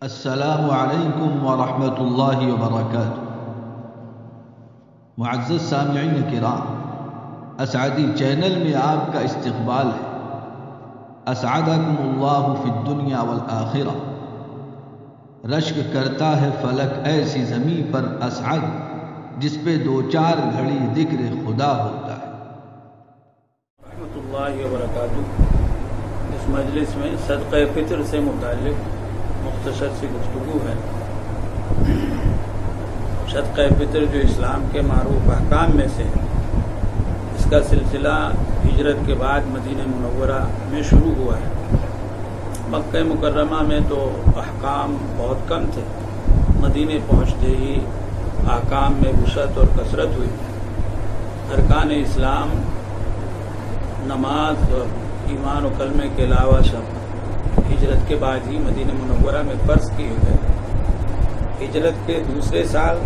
السلام علیکم ورحمۃ اللہ وبرکاتہ۔ معزز سامعین کرام، اسعدی چینل میں آپ کا استقبال ہے۔ اسعدکم اللہ فی الدنیا والآخرہ۔ رشک کرتا ہے فلک ایسی زمین پر اسعد، جس پہ دو چار گھڑی ذکر خدا ہوتا ہے۔ رحمۃ اللہ وبرکاتہ۔ اس مجلس میں صدقہ فطر سے متعلق مختصر سی گفتگو ہے۔ صدقہ فطر جو اسلام کے معروف احکام میں سے ہے، اس کا سلسلہ ہجرت کے بعد مدینہ منورہ میں شروع ہوا ہے۔ مکہ مکرمہ میں تو احکام بہت کم تھے، مدینے پہنچتے ہی احکام میں وسعت اور کثرت ہوئی۔ ارکان اسلام، نماز اور ایمان و کلمے کے علاوہ سب ہجرت کے بعد ہی مدینہ منورہ میں فرض کیے گئے۔ ہجرت کے دوسرے سال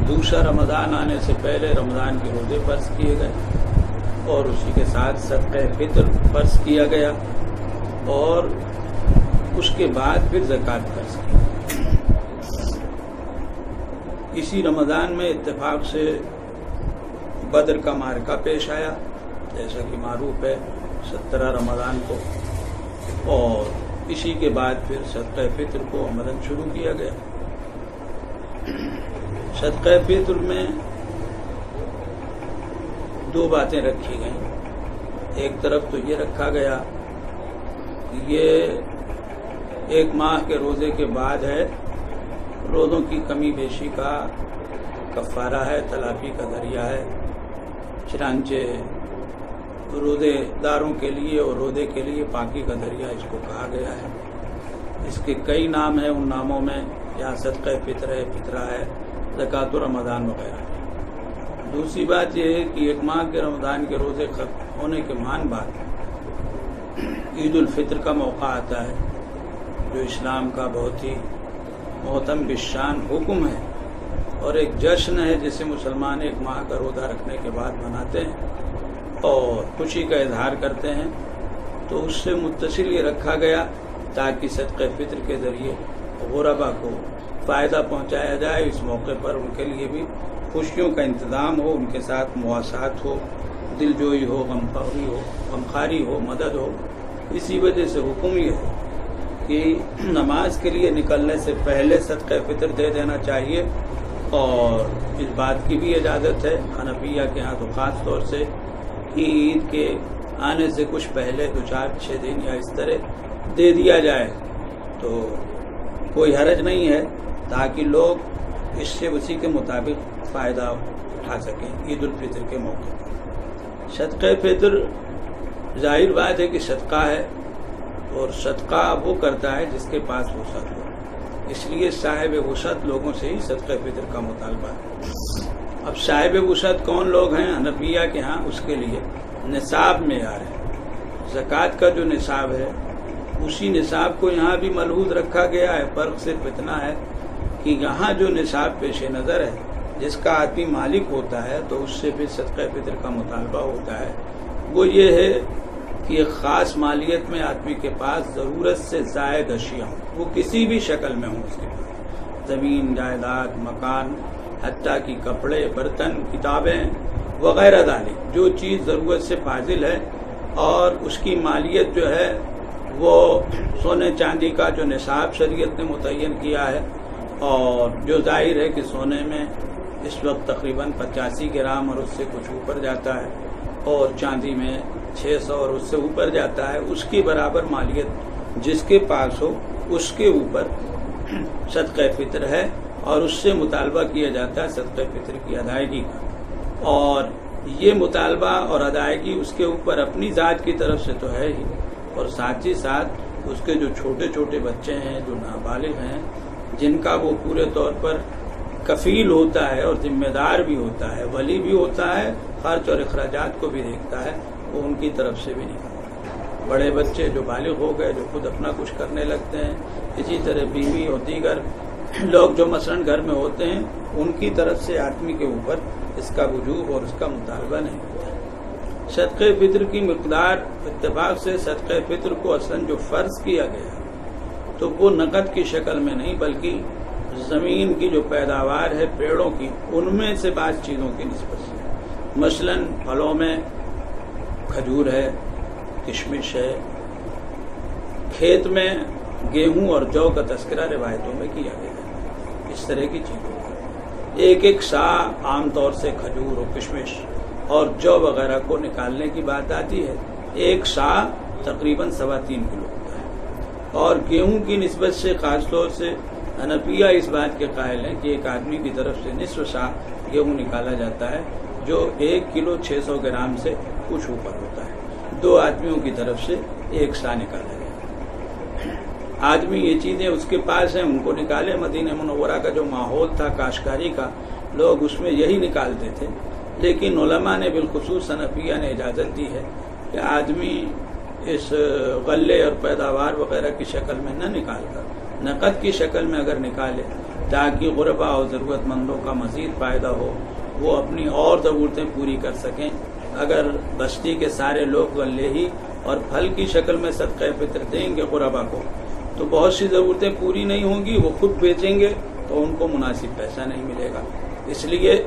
دوسرا رمضان آنے سے پہلے رمضان کے روزے فرض کیے گئے، اور اسی کے ساتھ صدقہ فطر فرض کیا گیا، اور اس کے بعد پھر زکوٰۃ فرض کی۔ اسی رمضان میں اتفاق سے بدر کا معرکہ پیش آیا، جیسا کہ معروف ہے 17 رمضان کو، اور اسی کے بعد پھر صدقہ فطر کو عملاً شروع کیا گیا۔ صدقہ فطر میں دو باتیں رکھی گئیں۔ ایک طرف تو یہ رکھا گیا کہ یہ ایک ماہ کے روزے کے بعد ہے، روزوں کی کمی بیشی کا کفارہ ہے، تلافی کا ذریعہ ہے، چنانچہ روزے داروں کے لیے اور روزے کے لیے پاکی کا ذریعہ اس کو کہا گیا ہے۔ اس کے کئی نام ہیں، ان ناموں میں یہاں صدقہ فطر ہے، فطرہ ہے، زکوٰۃ رمضان وغیرہ۔ دوسری بات یہ ہے کہ ایک ماہ کے رمضان کے روزے ختم ہونے کے مان بعد عید الفطر کا موقع آتا ہے، جو اسلام کا بہت ہی محترم بالشان حکم ہے، اور ایک جشن ہے جسے مسلمان ایک ماہ کا روزہ رکھنے کے بعد مناتے ہیں اور خوشی کا اظہار کرتے ہیں۔ تو اس سے متصل یہ رکھا گیا تاکہ صدقہ فطر کے ذریعے غربا کو فائدہ پہنچایا جائے، اس موقع پر ان کے لیے بھی خوشیوں کا انتظام ہو، ان کے ساتھ مواسات ہو، دل جوئی ہو، غمخواری ہو، مدد ہو۔ اسی وجہ سے حکم یہ ہے کہ نماز کے لیے نکلنے سے پہلے صدقہ فطر دے دینا چاہیے، اور اس بات کی بھی اجازت ہے حنفیہ کے ہاں تو خاص طور سے عید کے آنے سے کچھ پہلے 2-4-6 دن یا اس طرح دے دیا جائے تو کوئی حرج نہیں ہے، تاکہ لوگ اس سے اسی کے مطابق فائدہ اٹھا سکیں عید الفطر کے موقع پر۔ صدقہ فطر ظاہر بات ہے کہ صدقہ ہے، اور صدقہ وہ کرتا ہے جس کے پاس وسعت ہو، اس لیے صاحب وسعت لوگوں سے ہی صدقہ فطر کا مطالبہ ہے۔ اب صاحب وسعت کون لوگ ہیں؟ حنفیہ کے ہاں اس کے لیے نصاب معیار ہے۔ زکوٰۃ کا جو نصاب ہے اسی نصاب کو یہاں بھی ملحوظ رکھا گیا ہے۔ فرق صرف اتنا ہے کہ یہاں جو نصاب پیش نظر ہے، جس کا آدمی مالک ہوتا ہے تو اس سے بھی صدقہ فطر کا مطالبہ ہوتا ہے، وہ یہ ہے کہ ایک خاص مالیت میں آدمی کے پاس ضرورت سے زائد اشیاء ہوں، وہ کسی بھی شکل میں ہوں، اس کے پاس زمین، جائیداد، مکان، حتیٰ کہ کپڑے، برتن، کتابیں وغیرہ ذالک، جو چیز ضرورت سے فاضل ہے، اور اس کی مالیت جو ہے وہ سونے چاندی کا جو نصاب شریعت نے متعین کیا ہے، اور جو ظاہر ہے کہ سونے میں اس وقت تقریباً 85 گرام اور اس سے کچھ اوپر جاتا ہے، اور چاندی میں 600 اور اس سے اوپر جاتا ہے، اس کی برابر مالیت جس کے پاس ہو اس کے اوپر صدقہ فطر ہے، اور اس سے مطالبہ کیا جاتا ہے صدقہ فطر کی ادائیگی کا۔ اور یہ مطالبہ اور ادائیگی اس کے اوپر اپنی ذات کی طرف سے تو ہے ہی، اور ساتھ ہی ساتھ اس کے جو چھوٹے چھوٹے بچے ہیں، جو نابالغ ہیں، جن کا وہ پورے طور پر کفیل ہوتا ہے اور ذمہ دار بھی ہوتا ہے، ولی بھی ہوتا ہے، خرچ اور اخراجات کو بھی دیکھتا ہے، وہ ان کی طرف سے بھی نہیں۔ بڑے بچے جو بالغ ہو گئے، جو خود اپنا کچھ کرنے لگتے ہیں، اسی طرح بیوی اور دیگر لوگ جو مثلاً گھر میں ہوتے ہیں، ان کی طرف سے آدمی کے اوپر اس کا وجوب اور اس کا مطالبہ نہیں ہوتا۔ صدقہ فطر کی مقدار اتفاق سے صدقہ فطر کو اصلاً جو فرض کیا گیا تو وہ نقد کی شکل میں نہیں بلکہ زمین کی جو پیداوار ہے پیڑوں کی ان میں سے بعض چیزوں کی نسبت سے، مثلا پھلوں میں کھجور ہے، کشمش ہے، کھیت میں گیہوں اور جو کا تذکرہ روایتوں میں کیا گیا ہے، اس طرح کی چیزوں کا ایک سا عام طور سے کھجور اور کشمش اور جو وغیرہ کو نکالنے کی بات آتی ہے، ایک سا تقریباً 3.25 کلو ہوتا ہے، اور گیہوں کی نسبت سے خاص طور سے حنفیہ اس بات کے قائل ہیں کہ ایک آدمی کی طرف سے نصف سا گیہوں نکالا جاتا ہے جو 1 کلو 600 گرام سے کچھ اوپر ہوتا ہے، 2 آدمیوں کی طرف سے 1 سا نکالا جاتا ہے۔ آدمی یہ چیزیں اس کے پاس ہیں، ان کو نکالے۔ مدینہ منورہ کا جو ماحول تھا کاشتکاری کا، لوگ اس میں یہی نکالتے تھے، لیکن علماء نے بالخصوص حنفیہ نے اجازت دی ہے کہ آدمی اس غلے اور پیداوار وغیرہ کی شکل میں نہ نکال کر نقد کی شکل میں اگر نکالے تاکہ غربا اور ضرورت مندوں کا مزید فائدہ ہو، وہ اپنی اور ضرورتیں پوری کر سکیں۔ اگر بستی کے سارے لوگ غلے ہی اور پھل کی شکل میں صدقہ فطر دیں گے غربا کو تو بہت سی ضرورتیں پوری نہیں ہوں گی، وہ خود بیچیں گے تو ان کو مناسب پیسہ نہیں ملے گا۔ اس لیے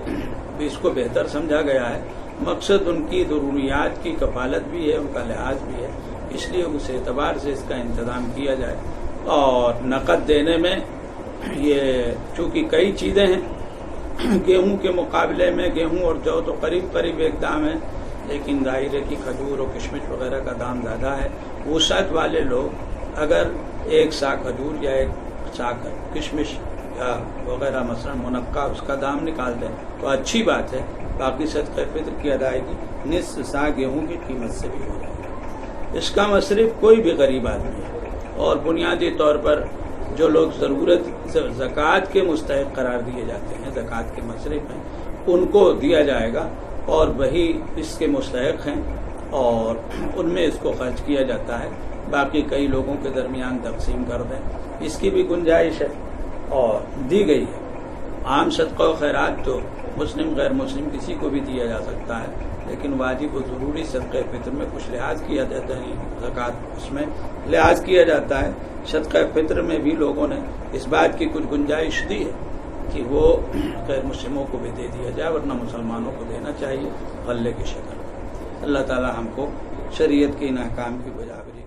اس کو بہتر سمجھا گیا ہے، مقصد ان کی ضروریات کی کفالت بھی ہے، ان کا لحاظ بھی ہے، اس لیے اس اعتبار سے اس کا انتظام کیا جائے۔ اور نقد دینے میں یہ چونکہ کئی چیزیں ہیں، گیہوں کے مقابلے میں گیہوں اور جو تو قریب ایک دام ہے، لیکن ظاہر ہے کہ کھجور اور کشمش وغیرہ کا دام زیادہ ہے۔ وسعت والے لوگ اگر 1 سا کھجور یا 1 سا کشمش یا وغیرہ مثلا منقع اس کا دام نکال دیں تو اچھی بات ہے، باقی صدقہ فطر کی ادائیگی نصف سا گیہوں کی قیمت سے بھی ہو جائے گی۔ اس کا مصرف کوئی بھی غریب آدمی ہے، اور بنیادی طور پر جو لوگ ضرورت زکوٰۃ کے مستحق قرار دیے جاتے ہیں، زکوٰۃ کے مصرف ہیں، ان کو دیا جائے گا اور وہی اس کے مستحق ہیں اور ان میں اس کو خرچ کیا جاتا ہے، باقی کئی لوگوں کے درمیان تقسیم کر دیں، اس کی بھی گنجائش ہے اور دی گئی ہے۔ عام صدقہ و خیرات تو مسلم غیر مسلم کسی کو بھی دیا جا سکتا ہے، لیکن واجب و ضروری صدقہ فطر میں کچھ لحاظ کیا جاتا ہے، زکوٰۃ اس میں لحاظ کیا جاتا ہے۔ صدقہ فطر میں بھی لوگوں نے اس بات کی کچھ گنجائش دی ہے کہ وہ غیر مسلموں کو بھی دے دیا جائے، ورنہ مسلمانوں کو دینا چاہیے غلے کی شکل۔ اللہ تعالی ہم کو شریعت کے ان احکام کی بجاوری